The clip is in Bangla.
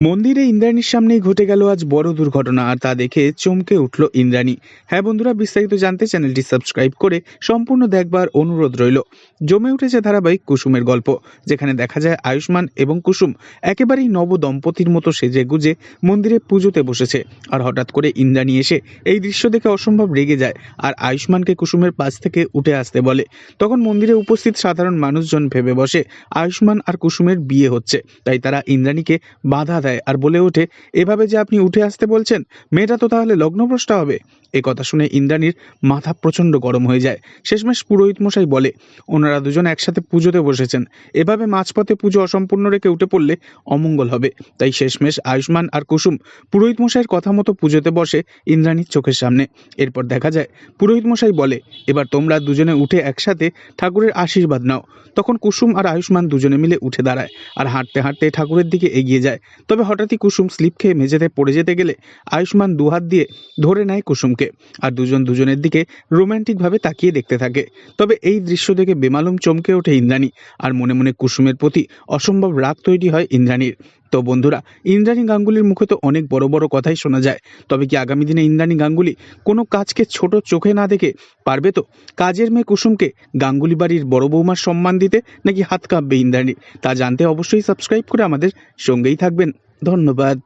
মন্দিরে ইন্দ্রাণীর সামনেই ঘটে গেল আজ বড় দুর্ঘটনা, আর তা দেখে চমকে উঠল ইন্দ্রাণী। হ্যাঁ বন্ধুরা, বিস্তারিত জানতে চ্যানেলটি সাবস্ক্রাইব করে সম্পূর্ণ দেখবার অনুরোধ রইল। জমে উঠেছে ধারাবাহিক কুসুমের গল্প, যেখানে দেখা যায় আয়ুষ্মান এবং কুসুম একেবারেই নব দম্পতির মতো সেজে গুজে মন্দিরে পুজোতে বসেছে। আর হঠাৎ করে ইন্দ্রাণী এসে এই দৃশ্য দেখে অসম্ভব রেগে যায় আর আয়ুষ্মানকে কুসুমের পাশ থেকে উঠে আসতে বলে। তখন মন্দিরে উপস্থিত সাধারণ মানুষজন ভেবে বসে আয়ুষ্মান আর কুসুমের বিয়ে হচ্ছে, তাই তারা ইন্দ্রাণীকে বাধা দেয় আর বলে ওঠে, এভাবে যে আপনি উঠে আসতে বলছেন, মেয়েটা তো তাহলে লগ্নভ্রষ্টা হবে। এই কথা শুনে ইন্দ্রাণীর মাথা প্রচন্ড গরম হয়ে যায়। শেষমেশ পুরোহিত মশাই বলে, ওনারা দুজন একসাথে পুজোতে বসেছেন, এভাবে মাঝপথে পুজো অসম্পূর্ণ রেখে উঠে পড়লে অমঙ্গল হবে। তাই শেষমেশ আয়ুষ্মান আর কুসুম পুরোহিত মশাইয়ের কথা মতো পুজোতে বসে ইন্দ্রাণীর চোখের সামনে। এরপর দেখা যায় পুরোহিত মশাই বলে, এবার তোমরা দুজনে উঠে একসাথে ঠাকুরের আশীর্বাদ নাও। তখন কুসুম আর আয়ুষ্মান দুজনে মিলে উঠে দাঁড়ায় আর হাঁটতে হাঁটতে ঠাকুরের দিকে এগিয়ে যায়। তবে হঠাৎই কুসুম স্লিপ খেয়ে মেঝেতে পড়ে যেতে গেলে আয়ুষ্মান দুহাত দিয়ে ধরে নেয় কুসুমকে, আর দুজন দুজনের দিকে রোম্যান্টিকভাবে তাকিয়ে দেখতে থাকে। তবে এই দৃশ্য দেখে বেমালুম চমকে ওঠে ইন্দ্রাণী, আর মনে মনে কুসুমের প্রতি অসম্ভব রাগ তৈরি হয় ইন্দ্রাণীর। তো বন্ধুরা, ইন্দ্রাণী গাঙ্গুলির মুখে তো অনেক বড় বড় কথাই শোনা যায়, তবে কি আগামী দিনে ইন্দ্রাণী গাঙ্গুলি কোনো কাজকে ছোট চোখে না দেখে পারবে তো কাজের মেয়ে কুসুমকে গাঙ্গুলি বাড়ির বড় বৌমার সম্মান দিতে, নাকি হাত কাঁপবে ইন্দ্রাণী? তা জানতে অবশ্যই সাবস্ক্রাইব করে আমাদের সঙ্গেই থাকবেন। ধন্যবাদ।